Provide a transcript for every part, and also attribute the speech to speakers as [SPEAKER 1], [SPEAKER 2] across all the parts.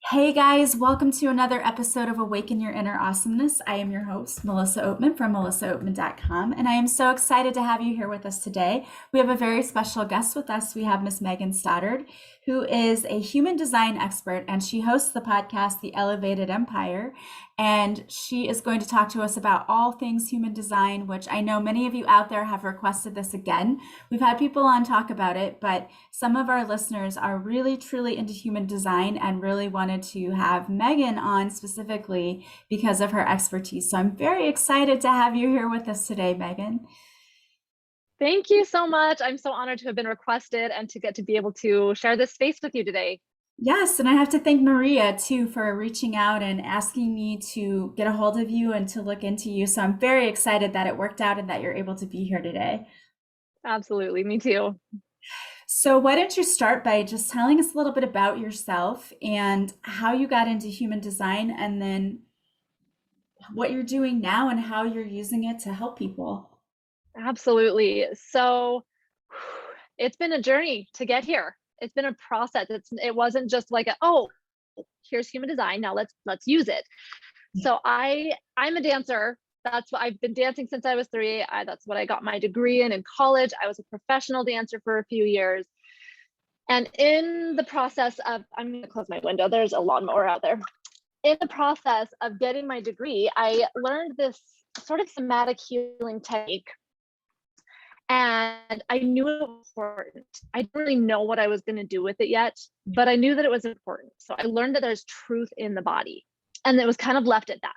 [SPEAKER 1] Hey guys, welcome to another episode of Awaken Your Inner Awesomeness. I am your host, Melissa Oatman from melissaoatman.com, and I am so excited to have you here with us today. We have a very special guest with us. We have Miss Megan Stoddard, who is a human design expert, and she hosts the podcast, The Elevated Empire. And she is going to talk to us about all things human design, which I know many of you out there have requested this again. We've had people on talk about it, but some of our listeners are really truly into human design and really wanted to have Megan on specifically because of her expertise. So I'm very excited to have you here with us today, Megan.
[SPEAKER 2] Thank you so much. I'm so honored to have been requested and to get to be able to share this space with you today.
[SPEAKER 1] Yes, and I have to thank Maria too for reaching out and asking me to get a hold of you and to look into you. So I'm very excited that it worked out and that you're able to be here today.
[SPEAKER 2] Absolutely, me too.
[SPEAKER 1] So why don't you start by just telling us a little bit about yourself and how you got into human design, and then what you're doing now and how you're using it to help people.
[SPEAKER 2] Absolutely. So it's been a journey to get here. It's been a process. It wasn't just like oh, here's human design. Now let's use it. So I'm a dancer. That's what I've been dancing since I was 3. That's what I got my degree in college. I was a professional dancer for a few years. And in the process of, I'm going to close my window. There's a lawnmower out there. In the process of getting my degree, I learned this sort of somatic healing technique. And I knew it was important. I didn't really know what I was going to do with it yet, but I knew that it was important. So I learned that there's truth in the body. And it was kind of left at that.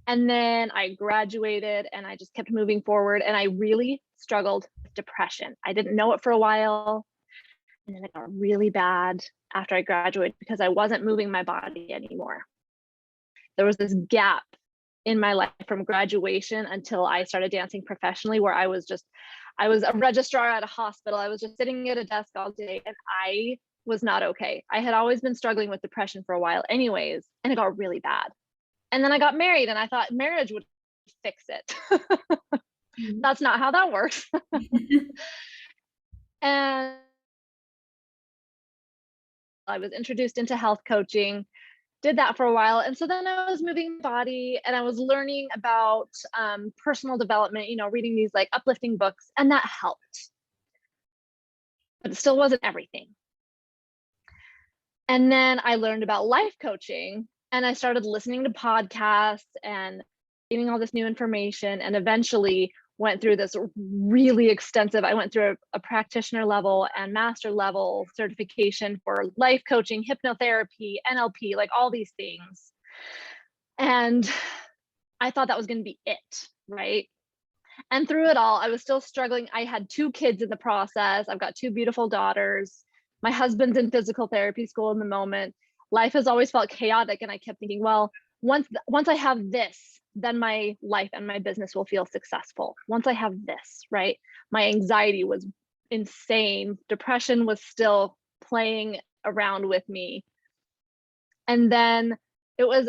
[SPEAKER 2] And then I graduated and I just kept moving forward. And I really struggled with depression. I didn't know it for a while. And then it got really bad after I graduated because I wasn't moving my body anymore. There was this gap in my life from graduation until I started dancing professionally, where I was a registrar at a hospital. I was just sitting at a desk all day and I was not okay. I had always been struggling with depression for a while anyways, and it got really bad. And then I got married and I thought marriage would fix it. That's not how that works. And I was introduced into health coaching, did that for a while. And so then I was moving body and I was learning about personal development, reading these like uplifting books, and that helped. But it still wasn't everything. And then I learned about life coaching and I started listening to podcasts and getting all this new information, and eventually went through this really extensive, I went through a practitioner level and master level certification for life coaching, hypnotherapy, NLP, like all these things. And I thought that was going to be it, right? And through it all, I was still struggling. I had 2 kids in the process. I've got 2 beautiful daughters. My husband's in physical therapy school in the moment. Life has always felt chaotic. And I kept thinking, well, once I have this, then my life and my business will feel successful. Once I have this, right? My anxiety was insane. Depression was still playing around with me. And then it was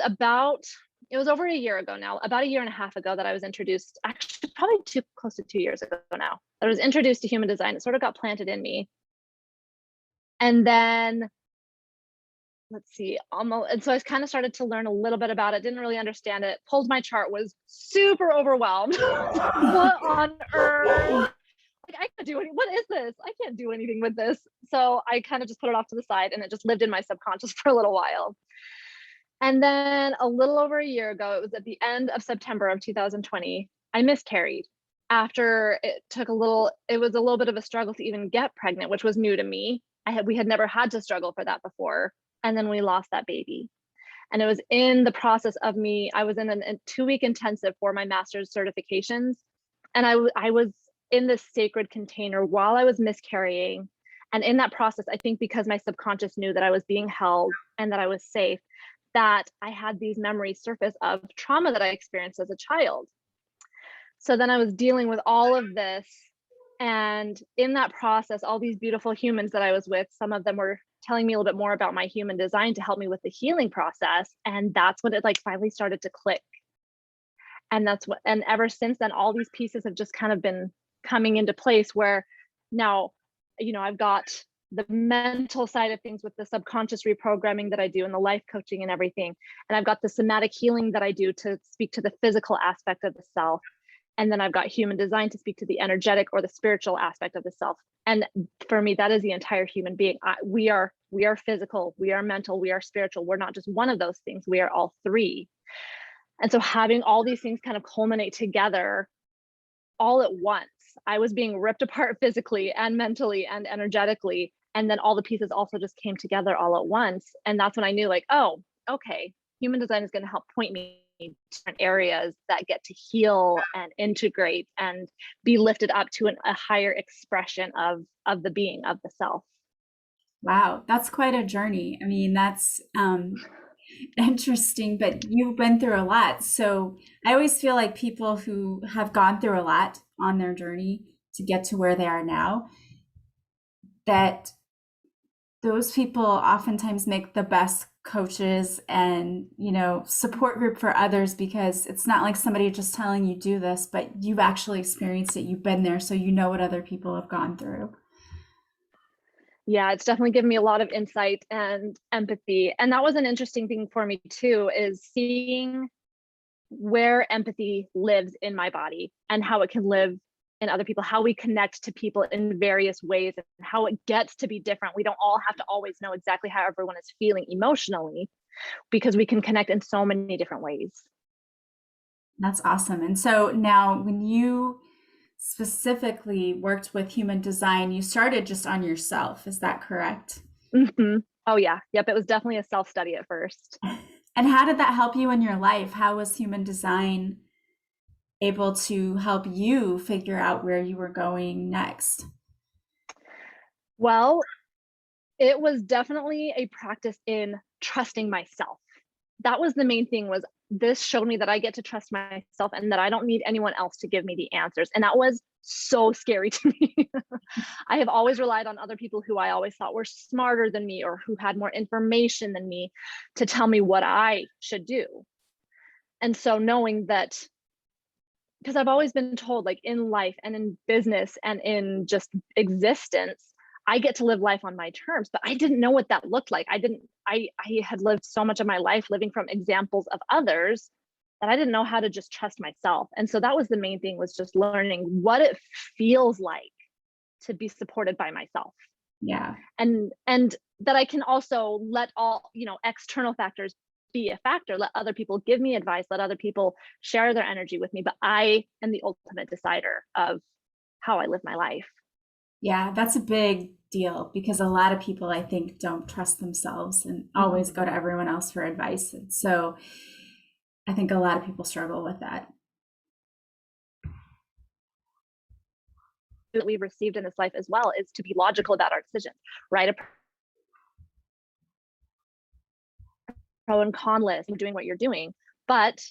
[SPEAKER 2] over a year ago now, about a year and a half ago, that I was introduced, actually probably close to 2 years ago now, that I was introduced to human design. It sort of got planted in me. And then let's see, and so I kind of started to learn a little bit about it, didn't really understand it, pulled my chart, was super overwhelmed. What on earth? Like, I can't do what is this? I can't do anything with this. So I kind of just put it off to the side and it just lived in my subconscious for a little while. And then a little over a year ago, it was at the end of September of 2020, I miscarried. After it was a little bit of a struggle to even get pregnant, which was new to me. We had never had to struggle for that before. And then we lost that baby. And it was in the process of I was in a 2-week intensive for my master's certifications. And I was in this sacred container while I was miscarrying. And in that process, I think because my subconscious knew that I was being held and that I was safe, that I had these memories surface of trauma that I experienced as a child. So then I was dealing with all of this. And in that process, all these beautiful humans that I was with, some of them were telling me a little bit more about my human design to help me with the healing process. And that's when it finally started to click. And ever since then, all these pieces have just kind of been coming into place, where now, I've got the mental side of things with the subconscious reprogramming that I do and the life coaching and everything. And I've got the somatic healing that I do to speak to the physical aspect of the self. And then I've got human design to speak to the energetic or the spiritual aspect of the self. And for me, that is the entire human being. We are physical, we are mental, we are spiritual. We're not just one of those things. We are all three. And so having all these things kind of culminate together all at once, I was being ripped apart physically and mentally and energetically. And then all the pieces also just came together all at once. And that's when I knew, like, oh, okay, human design is going to help point me to different areas that get to heal and integrate and be lifted up to a higher expression of the being, of the self.
[SPEAKER 1] Wow, that's quite a journey. I mean, that's interesting, but you've been through a lot. So I always feel like people who have gone through a lot on their journey to get to where they are now, that those people oftentimes make the best coaches and, support group for others, because it's not like somebody just telling you do this, but you've actually experienced it. You've been there, so you know what other people have gone through.
[SPEAKER 2] Yeah, it's definitely given me a lot of insight and empathy. And that was an interesting thing for me too, is seeing where empathy lives in my body and how it can live in other people, how we connect to people in various ways and how it gets to be different. We don't all have to always know exactly how everyone is feeling emotionally, because we can connect in so many different ways.
[SPEAKER 1] That's awesome. And so now when you specifically worked with human design, you started just on yourself. Is that correct?
[SPEAKER 2] Mm-hmm. Oh yeah. Yep. It was definitely a self-study at first.
[SPEAKER 1] And how did that help you in your life? How was human design able to help you figure out where you were going next?
[SPEAKER 2] Well, it was definitely a practice in trusting myself. That was the main thing. Was this showed me that I get to trust myself and that I don't need anyone else to give me the answers. And that was so scary to me. I have always relied on other people who I always thought were smarter than me or who had more information than me to tell me what I should do. And so knowing that, because I've always been told, like in life and in business and in just existence, I get to live life on my terms, but I didn't know what that looked like. I had lived so much of my life living from examples of others that I didn't know how to just trust myself. And so that was the main thing, was just learning what it feels like to be supported by myself.
[SPEAKER 1] Yeah.
[SPEAKER 2] And that I can also let all, external factors be a factor, let other people give me advice, let other people share their energy with me, but I am the ultimate decider of how I live my life.
[SPEAKER 1] Yeah, that's a big deal, because a lot of people, I think, don't trust themselves and always go to everyone else for advice. And so I think a lot of people struggle with that.
[SPEAKER 2] That we've received in this life as well is to be logical about our decisions, right? A pro and con list, doing what you're doing, but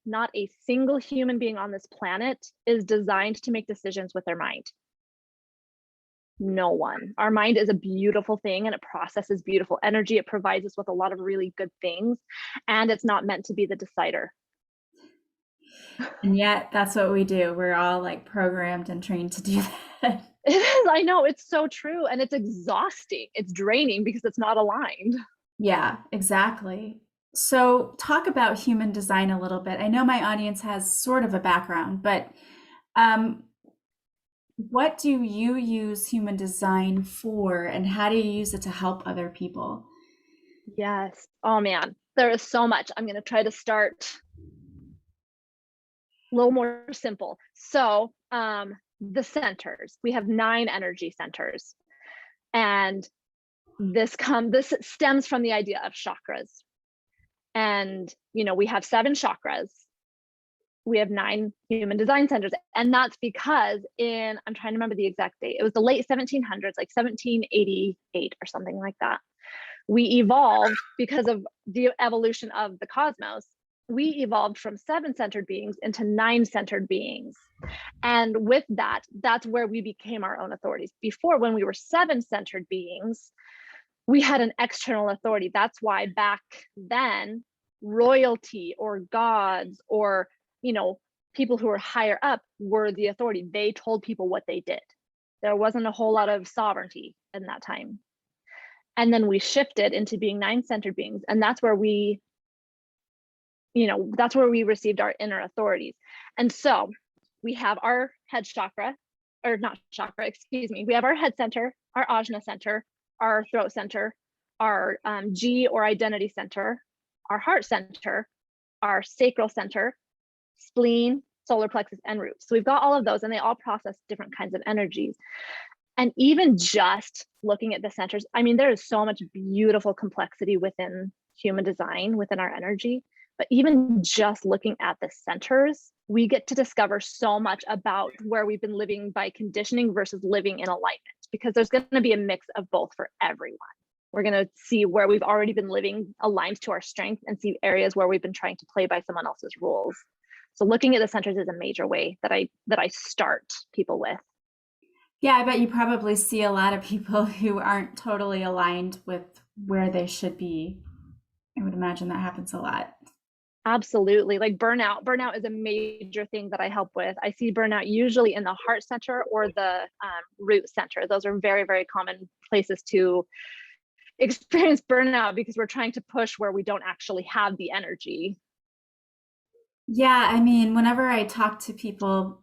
[SPEAKER 2] not a single human being on this planet is designed to make decisions with their mind. No one. Our mind is a beautiful thing and it processes beautiful energy. It provides us with a lot of really good things, and it's not meant to be the decider.
[SPEAKER 1] And yet that's what we do. We're all like programmed and trained to do that.
[SPEAKER 2] It is. I know, it's so true. And it's exhausting. It's draining because it's not aligned.
[SPEAKER 1] Yeah, exactly. So talk about human design a little bit. I know my audience has sort of a background, but what do you use human design for, and how do you use it to help other people?
[SPEAKER 2] Yes. Oh man, there is so much. I'm going to try to start a little more simple. So the centers, we have 9 energy centers, and this stems from the idea of chakras. And we have 7 chakras, we have 9 human design centers, and that's because I'm trying to remember the exact date, it was the late 1700s, like 1788 or something like that. We evolved because of the evolution of the cosmos. We evolved from 7-centered beings into 9-centered beings. And with that, that's where we became our own authorities. Before, when we were 7-centered beings, we had an external authority. That's why back then, royalty or gods or, people who were higher up were the authority. They told people what they did. There wasn't a whole lot of sovereignty. in that time. And then we shifted into being 9-centered beings. And that's where we, that's where we received our inner authorities. And so we have our head chakra, or not chakra, excuse me. We have our head center, our ajna center, our throat center, our G or identity center, our heart center, our sacral center, spleen, solar plexus, and roots. So we've got all of those, and they all process different kinds of energies. And even just looking at the centers, I mean, there is so much beautiful complexity within human design, within our energy. But even just looking at the centers, we get to discover so much about where we've been living by conditioning versus living in alignment, because there's going to be a mix of both for everyone. We're going to see where we've already been living aligned to our strength, and see areas where we've been trying to play by someone else's rules. So looking at the centers is a major way that I start people with.
[SPEAKER 1] Yeah, I bet you probably see a lot of people who aren't totally aligned with where they should be. I would imagine that happens a lot.
[SPEAKER 2] Absolutely. Like burnout. Burnout is a major thing that I help with. I see burnout usually in the heart center or the root center. Those are very, very common places to experience burnout, because we're trying to push where we don't actually have the energy.
[SPEAKER 1] Yeah, I mean, whenever I talk to people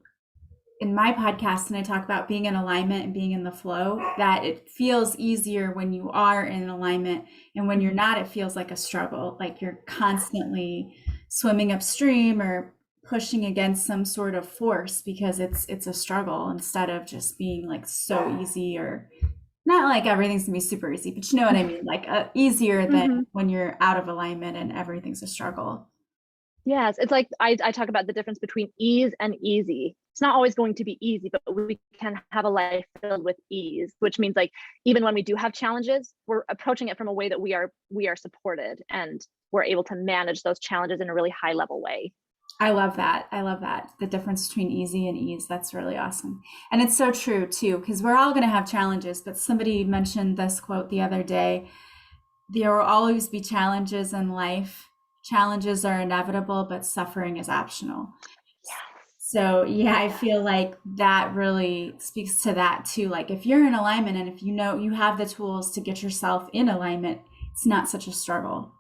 [SPEAKER 1] in my podcast and I talk about being in alignment and being in the flow, that it feels easier when you are in alignment, and when you're not, it feels like a struggle, like you're constantly swimming upstream or pushing against some sort of force, because it's a struggle instead of just being like so easy, or not like everything's gonna be super easy, but you know what I mean, like easier than when you're out of alignment and everything's a struggle.
[SPEAKER 2] Yes, it's like I talk about the difference between ease and easy. It's not always going to be easy, but we can have a life filled with ease, which means like even when we do have challenges, we're approaching it from a way that we are supported, and we're able to manage those challenges in a really high level way.
[SPEAKER 1] I love that. I love that. The difference between easy and ease. That's really awesome. And it's so true too, because we're all going to have challenges, but somebody mentioned this quote the other day: there will always be challenges in life. Challenges are inevitable, but suffering is optional. So yeah, I feel like that really speaks to that too. Like if you're in alignment, and if you know you have the tools to get yourself in alignment, it's not such a struggle.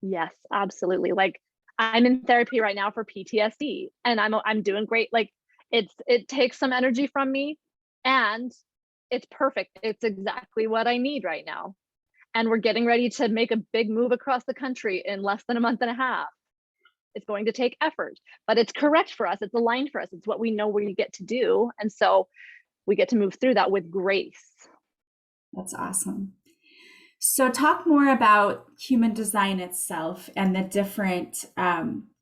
[SPEAKER 2] Yes, absolutely. Like I'm in therapy right now for PTSD, and I'm doing great. Like it takes some energy from me, and it's perfect. It's exactly what I need right now. And we're getting ready to make a big move across the country in less than a month and a half. It's going to take effort, but it's correct for us. It's aligned for us. It's what we know we get to do. And so we get to move through that with grace.
[SPEAKER 1] That's awesome. So talk more about human design itself and the different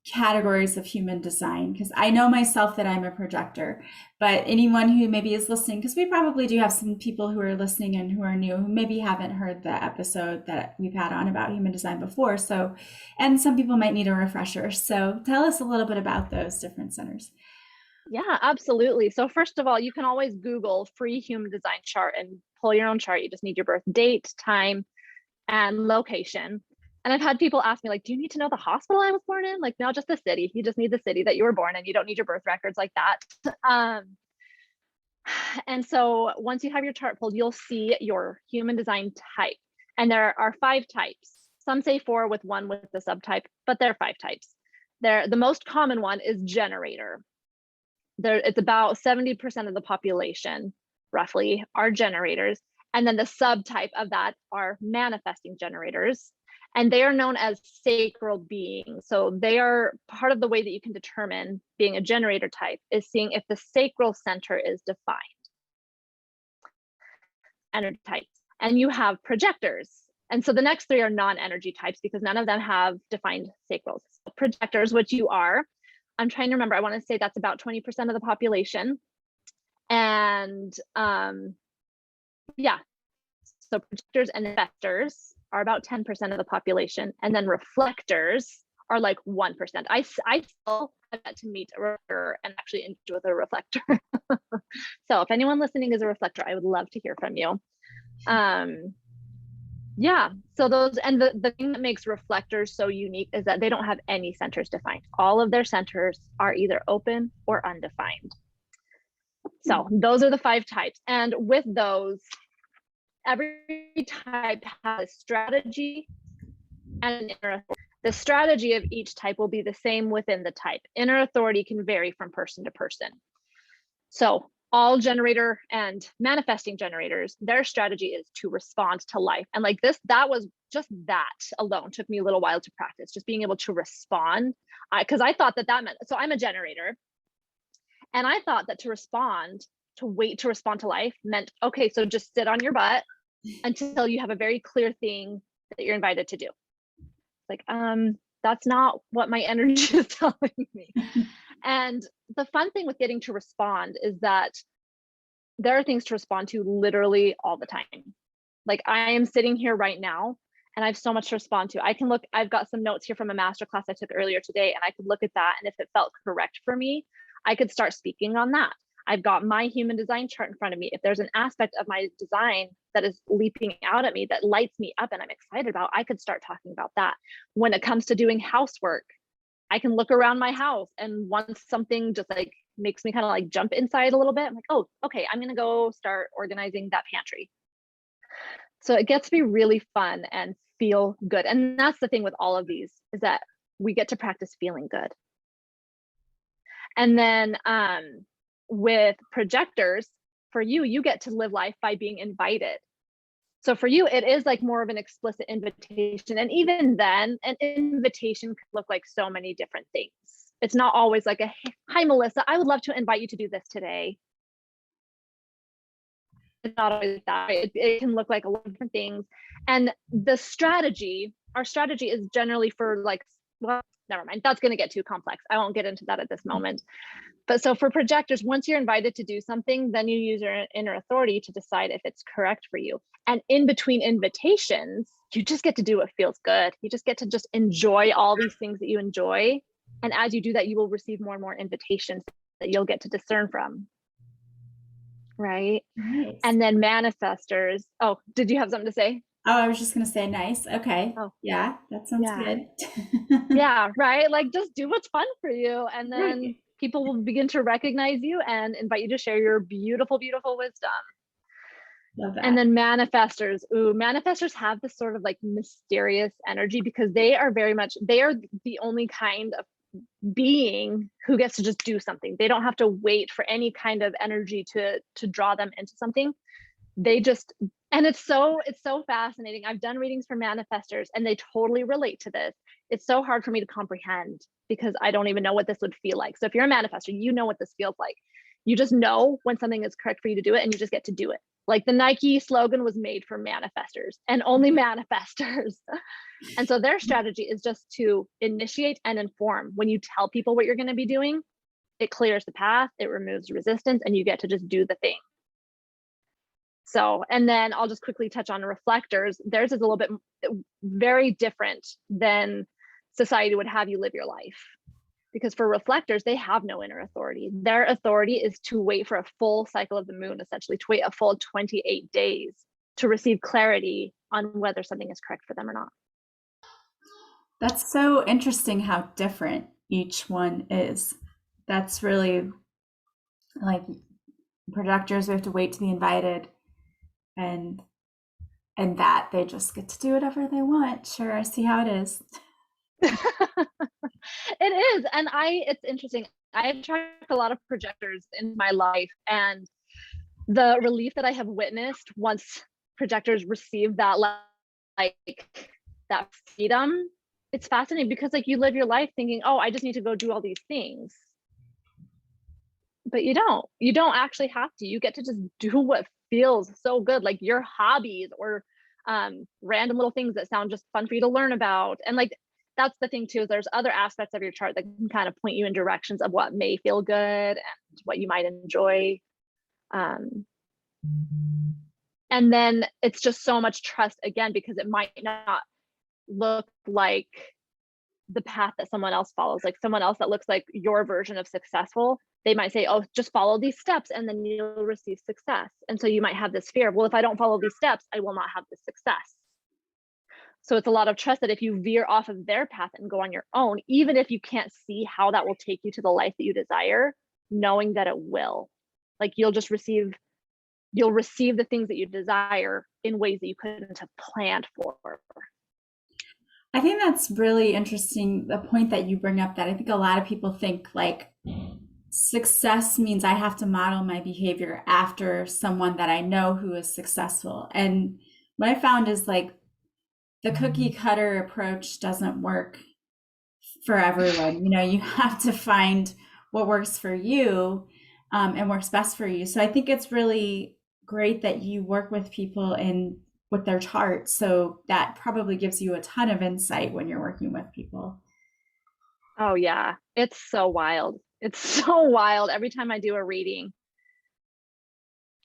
[SPEAKER 1] categories of human design, because I know myself that I'm a projector, but anyone who maybe is listening, because we probably do have some people who are listening and who are new, who maybe haven't heard the episode that we've had on about human design before. So, and some people might need a refresher. So tell us a little bit about those different centers.
[SPEAKER 2] Yeah, absolutely. So first of all, you can always Google free human design chart and pull your own chart. You just need your birth date, time, and location. And I've had people ask me, like, do you need to know the hospital I was born in? Like, no, just the city. You just need the city that you were born in. You don't need your birth records like that. And so once you have your chart pulled, you'll see your human design type. And there are 5 types. Some say 4 with 1 with the subtype, but there are 5 types. The most common one is generator. It's about 70% of the population, roughly, are generators. And then the subtype of that are manifesting generators. And they are known as sacral beings. So they are part of the way that you can determine being a generator type is seeing if the sacral center is defined. Energy types. And you have projectors. And so the next 3 are non-energy types, because none of them have defined sacrals. So projectors, which you are, I'm trying to remember, I want to say that's about 20% of the population. And yeah, so projectors and investors are about 10% of the population, and then reflectors are like 1%. I still have yet to meet a reflector and actually engage with a reflector. So if anyone listening is a reflector, I would love to hear from you. Yeah, so those, and the thing that makes reflectors so unique is that they don't have any centers defined. All of their centers are either open or undefined. So those are the 5 types. And with those, every type has a strategy and an inner authority. The strategy of each type will be the same within the type. Inner authority can vary from person to person. So all generator and manifesting generators, their strategy is to respond to life. And like this, that was just that alone took me a little while to practice, just being able to respond. Because I thought that meant, so I'm a generator. And I thought that to respond, to wait to respond to life meant, okay, so just sit on your butt until you have a very clear thing that you're invited to do. Like, that's not what my energy is telling me. And the fun thing with getting to respond is that there are things to respond to literally all the time. Like I am sitting here right now and I have so much to respond to. I've got some notes here from a masterclass I took earlier today, and I could look at that. And if it felt correct for me, I could start speaking on that. I've got my human design chart in front of me. If there's an aspect of my design that is leaping out at me, that lights me up and I'm excited about, I could start talking about that. When it comes to doing housework, I can look around my house, and once something just like makes me kind of like jump inside a little bit, I'm like, oh, okay, I'm gonna go start organizing that pantry. So it gets to be really fun and feel good. And that's the thing with all of these, is that we get to practice feeling good. And then with projectors, for you, you get to live life by being invited. So for you, it is like more of an explicit invitation. And even then, an invitation could look like so many different things. It's not always like hi, Melissa, I would love to invite you to do this today. It's not always that. It can look like a lot of different things. And the strategy, our strategy is generally for like, well, never mind. That's going to get too complex. I won't get into that at this moment. But so for projectors, once you're invited to do something, then you use your inner authority to decide if it's correct for you. And in between invitations, you just get to do what feels good. You just get to just enjoy all these things that you enjoy. And as you do that, you will receive more and more invitations that you'll get to discern from. Right. Nice. And then manifestors. Oh, did you have something to say?
[SPEAKER 1] Oh, I was just going to say nice. Okay. Oh, yeah, that sounds good.
[SPEAKER 2] Yeah, right. Like just do what's fun for you. And then people will begin to recognize you and invite you to share your beautiful, beautiful wisdom. Love that. And then manifestors. Ooh, manifestors have this sort of like mysterious energy because they are the only kind of being who gets to just do something. They don't have to wait for any kind of energy to draw them into something. They just, and it's so fascinating. I've done readings for manifestors and they totally relate to this. It's so hard for me to comprehend because I don't even know what this would feel like. So if you're a manifestor, you know what this feels like. You just know when something is correct for you to do it and you just get to do it. Like the Nike slogan was made for manifestors and only manifestors. And so their strategy is just to initiate and inform. When you tell people what you're going to be doing, it clears the path, it removes resistance, and you get to just do the thing. So, and then I'll just quickly touch on reflectors. Theirs is a little bit very different than society would have you live your life. Because for reflectors, they have no inner authority. Their authority is to wait for a full cycle of the moon, essentially, to wait a full 28 days to receive clarity on whether something is correct for them or not.
[SPEAKER 1] That's so interesting how different each one is. That's really like projectors, we have to wait to be invited, and that they just get to do whatever they want. Sure, I see how it is.
[SPEAKER 2] It is. And it's interesting. I've tracked a lot of projectors in my life, and the relief that I have witnessed once projectors receive that, like that freedom, it's fascinating because like you live your life thinking, oh, I just need to go do all these things. But you don't actually have to. You get to just do what feels so good, like your hobbies or random little things that sound just fun for you to learn about. And like, that's the thing too, is there's other aspects of your chart that can kind of point you in directions of what may feel good and what you might enjoy. And then it's just so much trust again, because it might not look like the path that someone else follows, like someone else that looks like your version of successful. They might say, oh, just follow these steps and then you'll receive success. And so you might have this fear of, well, if I don't follow these steps, I will not have this success. So it's a lot of trust that if you veer off of their path and go on your own, even if you can't see how that will take you to the life that you desire, knowing that it will, like you'll just receive you'll receive the things that you desire in ways that you couldn't have planned for.
[SPEAKER 1] I think that's really interesting, the point that you bring up, that I think a lot of people think like success means I have to model my behavior after someone that I know who is successful. And what I found is like the cookie cutter approach doesn't work for everyone. You have to find what works for you, and works best for you. So I think it's really great that you work with people and with their charts. So that probably gives you a ton of insight when you're working with people.
[SPEAKER 2] Oh yeah, it's so wild. It's so wild. Every time I do a reading,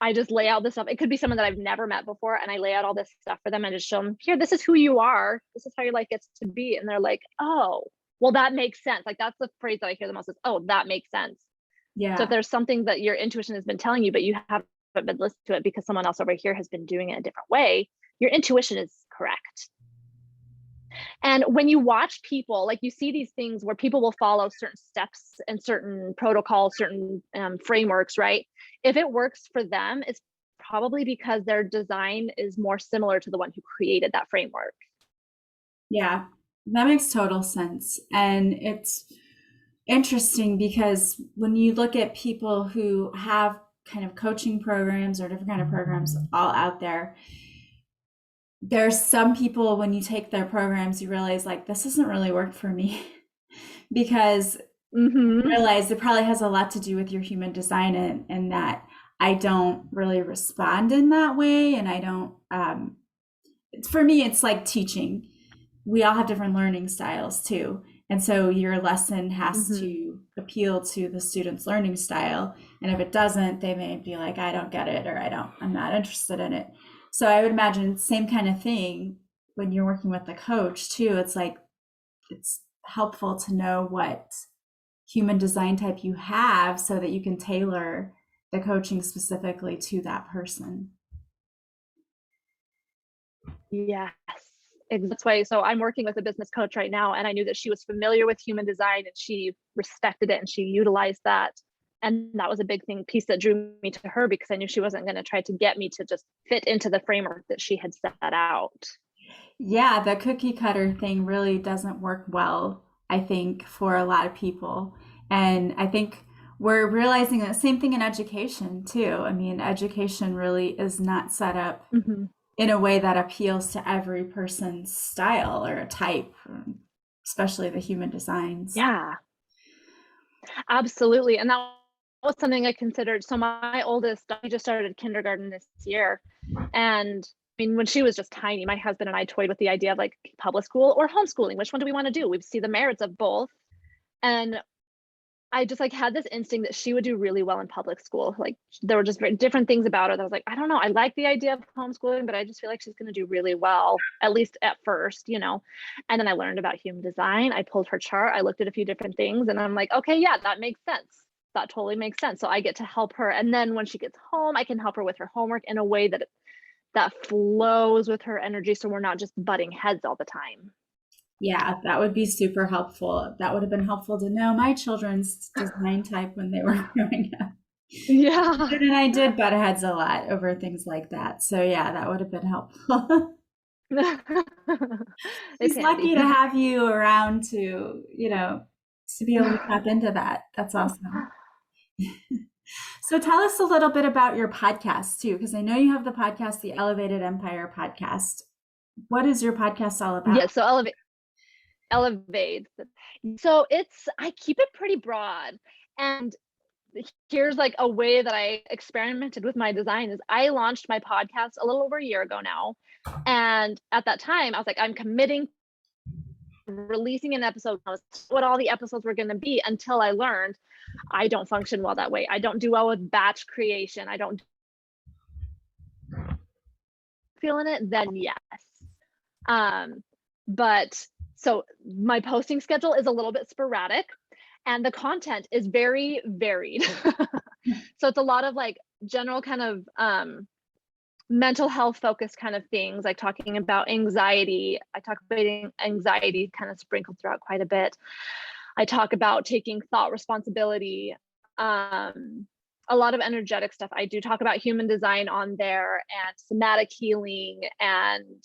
[SPEAKER 2] I just lay out this stuff. It could be someone that I've never met before, and I lay out all this stuff for them and just show them, here, this is who you are. This is how your life gets to be. And they're like, oh, well, that makes sense. Like that's the phrase that I hear the most is, oh, that makes sense.
[SPEAKER 1] Yeah.
[SPEAKER 2] So if there's something that your intuition has been telling you, but you haven't been listening to it because someone else over here has been doing it a different way, your intuition is correct. And when you watch people, like you see these things where people will follow certain steps and certain protocols, certain frameworks, right? If it works for them, it's probably because their design is more similar to the one who created that framework.
[SPEAKER 1] Yeah, that makes total sense. And it's interesting because when you look at people who have kind of coaching programs or different kind of programs all out there, there's some people, when you take their programs, you realize like, this doesn't really work for me because you realize it probably has a lot to do with your human design, and that I don't really respond in that way. And I don't, for me, it's like teaching. We all have different learning styles too. And so your lesson has to appeal to the student's learning style. And if it doesn't, they may be like, I don't get it, or I'm not interested in it. So I would imagine same kind of thing when you're working with the coach too. It's like, it's helpful to know what human design type you have so that you can tailor the coaching specifically to that person.
[SPEAKER 2] Yes. That's why. So I'm working with a business coach right now, and I knew that she was familiar with human design and she respected it and she utilized that. And that was a big piece that drew me to her, because I knew she wasn't going to try to get me to just fit into the framework that she had set out.
[SPEAKER 1] Yeah, the cookie cutter thing really doesn't work well, I think, for a lot of people. And I think we're realizing the same thing in education too. I mean, education really is not set up in a way that appeals to every person's style or type, especially the human designs.
[SPEAKER 2] Yeah, absolutely. And that was something I considered. So my oldest, he just started kindergarten this year. And I mean, when she was just tiny, my husband and I toyed with the idea of like public school or homeschooling. Which one do we want to do? We see the merits of both. And I just like had this instinct that she would do really well in public school. Like there were just very different things about her that I was like, I don't know, I like the idea of homeschooling, but I just feel like she's going to do really well, at least at first, And then I learned about human design. I pulled her chart. I looked at a few different things, and I'm like, okay, yeah, that makes sense. That totally makes sense. So I get to help her. And then when she gets home, I can help her with her homework in a way that flows with her energy. So we're not just butting heads all the time.
[SPEAKER 1] Yeah, that would be super helpful. That would have been helpful to know my children's design type when they were growing up.
[SPEAKER 2] Yeah.
[SPEAKER 1] And I did butt heads a lot over things like that. So yeah, that would have been helpful. She's lucky to have you around to be able to tap into that. That's awesome. So tell us a little bit about your podcast too, because I know you have the podcast, the Elevated Empire podcast. What is your podcast all about?
[SPEAKER 2] Yeah, so Elevate. So I keep it pretty broad. And here's like a way that I experimented with my design is I launched my podcast a little over a year ago now. And at that time, I was like, I'm committing to releasing an episode, what all the episodes were going to be, until I learned I don't function well that way. I don't do well with batch creation. I don't feeling it, then yes. But so my posting schedule is a little bit sporadic, and the content is very varied. So it's a lot of like general kind of mental health focused kind of things, like talking about anxiety. I talk about anxiety kind of sprinkled throughout quite a bit. I talk about taking thought responsibility. a lot of energetic stuff. I do talk about human design on there and somatic healing and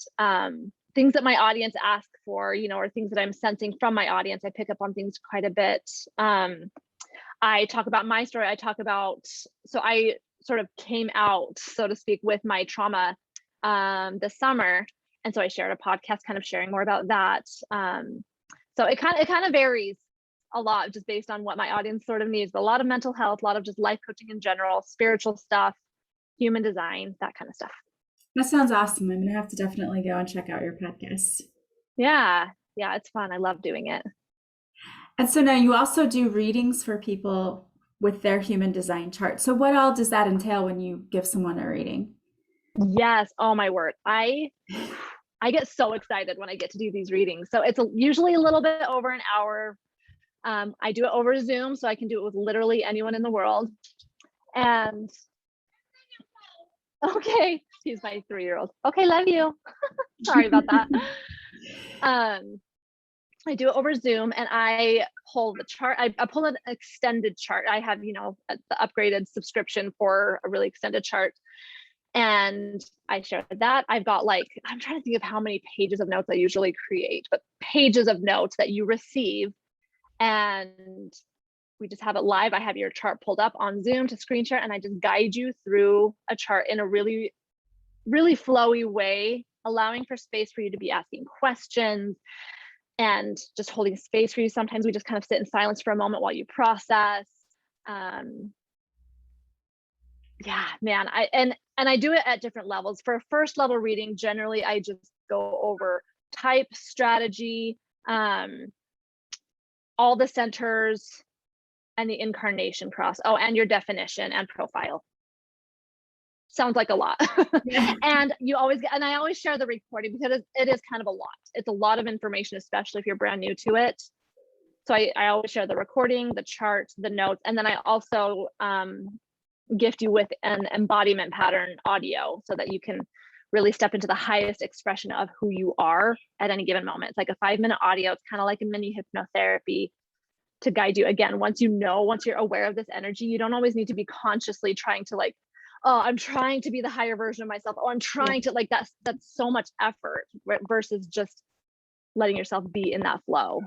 [SPEAKER 2] things that my audience asks for, or things that I'm sensing from my audience. I pick up on things quite a bit. I talk about my story. So I sort of came out, so to speak, with my trauma this summer. And so I shared a podcast kind of sharing more about that. So it kind of varies a lot just based on what my audience sort of needs, but a lot of mental health, a lot of just life coaching in general, spiritual stuff, human design, that kind of stuff.
[SPEAKER 1] That sounds awesome. I'm going to have to definitely go and check out your podcast.
[SPEAKER 2] Yeah, it's fun. I love doing it.
[SPEAKER 1] And so now you also do readings for people with their human design chart. So what all does that entail when you give someone a reading?
[SPEAKER 2] Yes. Oh my word. I get so excited when I get to do these readings. So it's usually a little bit over an hour. I do it over Zoom, so I can do it with literally anyone in the world. And okay, he's my 3-year-old. Okay, love you. Sorry about that. I do it over Zoom and I pull the chart. I pull an extended chart. I have, the upgraded subscription for a really extended chart. And I share that. I've got I'm trying to think of how many pages of notes I usually create, but pages of notes that you receive. And we just have it live. I have your chart pulled up on Zoom to screen share, and I just guide you through a chart in a really, really flowy way, allowing for space for you to be asking questions and just holding space for you. Sometimes we just kind of sit in silence for a moment while you process. Yeah, man. I do it at different levels. For a first level reading, generally I just go over type, strategy, all the centers, and the incarnation cross. Oh, and your definition and profile. Sounds like a lot.
[SPEAKER 1] Yeah.
[SPEAKER 2] And you always get, and I always share the recording because it is kind of a lot. It's a lot of information, especially if you're brand new to it. So I always share the recording, the chart, the notes, and then I also gift you with an embodiment pattern audio so that you can really step into the highest expression of who you are at any given moment. It's like a 5-minute audio. It's kind of like a mini hypnotherapy to guide you. Again, once you're aware of this energy, you don't always need to be consciously trying to oh, I'm trying to be the higher version of myself. Oh, I'm trying to that's so much effort versus just letting yourself be in that flow.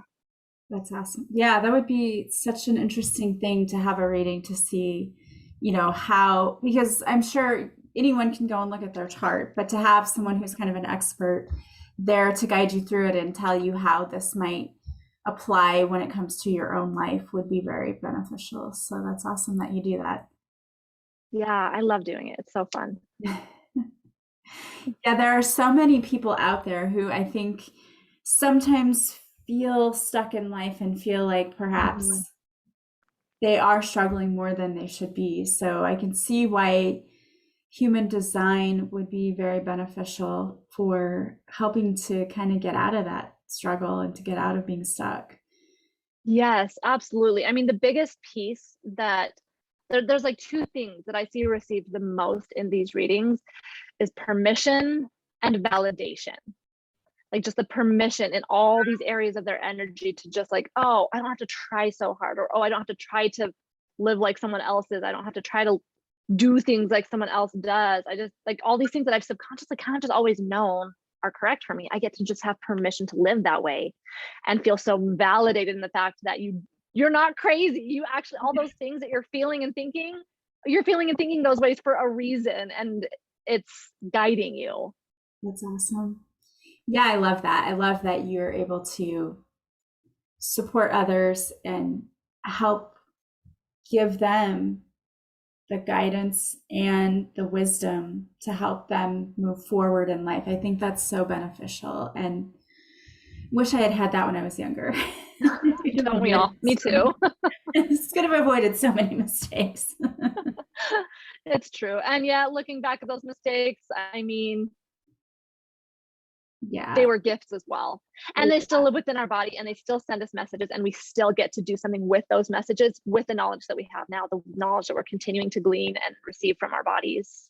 [SPEAKER 1] That's awesome. Yeah, that would be such an interesting thing to have a reading to see, how, because I'm sure anyone can go and look at their chart, but to have someone who's kind of an expert there to guide you through it and tell you how this might apply when it comes to your own life would be very beneficial. So that's awesome that you do that.
[SPEAKER 2] Yeah, I love doing it. It's so fun.
[SPEAKER 1] Yeah, there are so many people out there who I think sometimes feel stuck in life and feel like perhaps they are struggling more than they should be. So I can see why human design would be very beneficial for helping to kind of get out of that struggle and to get out of being stuck.
[SPEAKER 2] Yes, absolutely. I mean, the biggest piece that there's 2 things that I see received the most in these readings is permission and validation. Just the permission in all these areas of their energy to just oh, I don't have to try so hard, or oh, I don't have to try to live like someone else is. I don't have to try to do things like someone else does. I just all these things that I've subconsciously kind of just always known are correct for me. I get to just have permission to live that way and feel so validated in the fact that you're not crazy. You actually, all those things that you're feeling and thinking those ways for a reason, and it's guiding you.
[SPEAKER 1] That's awesome. Yeah, I love that. I love that you're able to support others and help give them the guidance and the wisdom to help them move forward in life. I think that's so beneficial, and wish I had had that when I was younger.
[SPEAKER 2] Don't we all? Me too.
[SPEAKER 1] This could have avoided so many mistakes.
[SPEAKER 2] It's true. And yeah, looking back at those mistakes, I mean,
[SPEAKER 1] yeah,
[SPEAKER 2] they were gifts as well. And they still live within our body, and they still send us messages, and we still get to do something with those messages, with the knowledge that we have now, the knowledge that we're continuing to glean and receive from our bodies.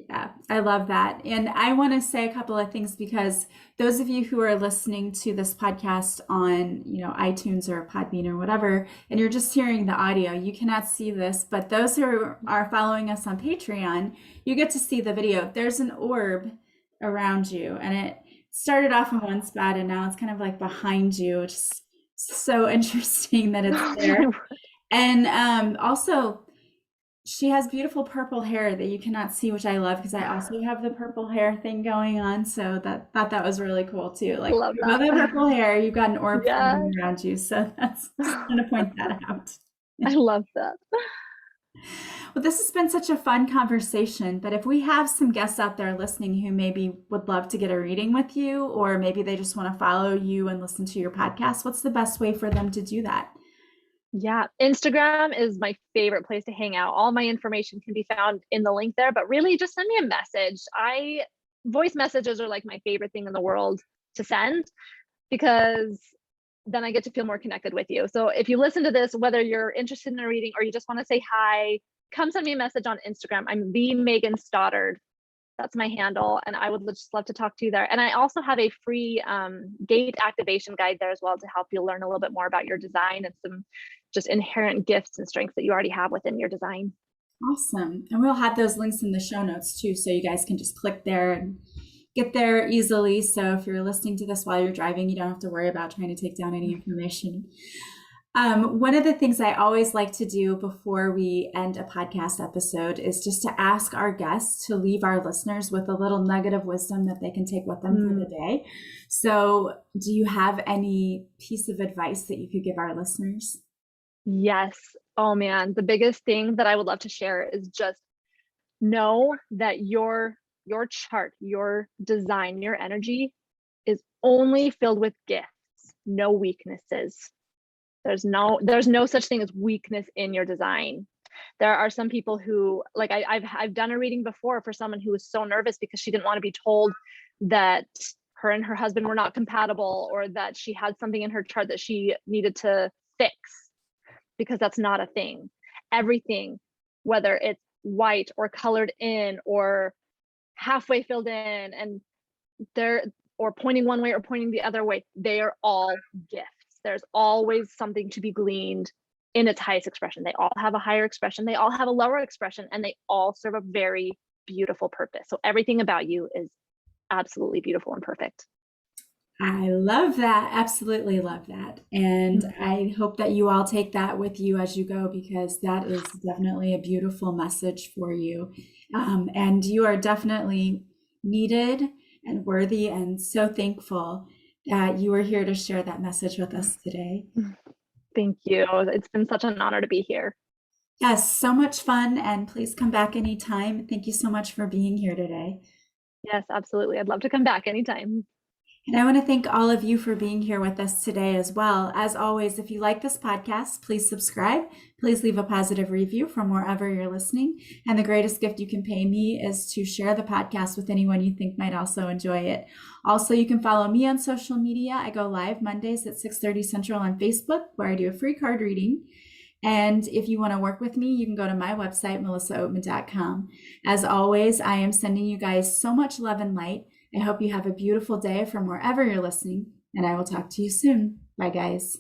[SPEAKER 1] Yeah, I love that. And I want to say a couple of things because those of you who are listening to this podcast on, iTunes or Podbean or whatever, and you're just hearing the audio, you cannot see this, but those who are following us on Patreon, you get to see the video. There's an orb around you, and it started off in one spot and now it's kind of like behind you. It's so interesting that it's there. And also, she has beautiful purple hair that you cannot see, which I love because I also have the purple hair thing going on. So thought that was really cool too. Like
[SPEAKER 2] Love
[SPEAKER 1] you have
[SPEAKER 2] that.
[SPEAKER 1] the purple hair, you've got an orb
[SPEAKER 2] Yeah.
[SPEAKER 1] forming around you. So that's just going to point that out.
[SPEAKER 2] I love that.
[SPEAKER 1] Well, this has been such a fun conversation, but if we have some guests out there listening who maybe would love to get a reading with you, or maybe they just want to follow you and listen to your podcast, what's the best way for them to do that?
[SPEAKER 2] Yeah, Instagram is my favorite place to hang out. All my information can be found in the link there, but really just send me a message. Voice messages are like my favorite thing in the world to send because then I get to feel more connected with you. So if you listen to this, whether you're interested in a reading or you just want to say hi, come send me a message on Instagram. I'm the Megan Stoddard. That's my handle, and I would just love to talk to you there. And I also have a free gate activation guide there as well to help you learn a little bit more about your design and some just inherent gifts and strengths that you already have within your design.
[SPEAKER 1] Awesome. And we'll have those links in the show notes too, so you guys can just click there and get there easily. So if you're listening to this while you're driving, you don't have to worry about trying to take down any information. One of the things I always like to do before we end a podcast episode is just to ask our guests to leave our listeners with a little nugget of wisdom that they can take with them for the day. So do you have any piece of advice that you could give our listeners?
[SPEAKER 2] Yes. Oh man, the biggest thing that I would love to share is just know that your chart, your design, your energy is only filled with gifts, no weaknesses. There's no such thing as weakness in your design. There are some people who, like I've done a reading before for someone who was so nervous because she didn't want to be told that her and her husband were not compatible, or that she had something in her chart that she needed to fix, because that's not a thing. Everything, whether it's white or colored in or halfway filled in and or pointing one way or pointing the other way, they are all gifts. There's always something to be gleaned in its highest expression. They all have a higher expression, they all have a lower expression, and they all serve a very beautiful purpose. So everything about you is absolutely beautiful and perfect.
[SPEAKER 1] I love that. Absolutely love that. And I hope that you all take that with you as you go, because that is definitely a beautiful message for you. And you are definitely needed and worthy, and so thankful that you are here to share that message with us today.
[SPEAKER 2] Thank you. It's been such an honor to be here.
[SPEAKER 1] Yes, so much fun. And please come back anytime. Thank you so much for being here today.
[SPEAKER 2] Yes, absolutely. I'd love to come back anytime.
[SPEAKER 1] And I want to thank all of you for being here with us today as well. As always, if you like this podcast, please subscribe. Please leave a positive review from wherever you're listening. And the greatest gift you can pay me is to share the podcast with anyone you think might also enjoy it. Also, you can follow me on social media. I go live Mondays at 6:30 Central on Facebook, where I do a free card reading. And if you want to work with me, you can go to my website, melissaoatman.com. As always, I am sending you guys so much love and light. I hope you have a beautiful day from wherever you're listening, and I will talk to you soon. Bye, guys.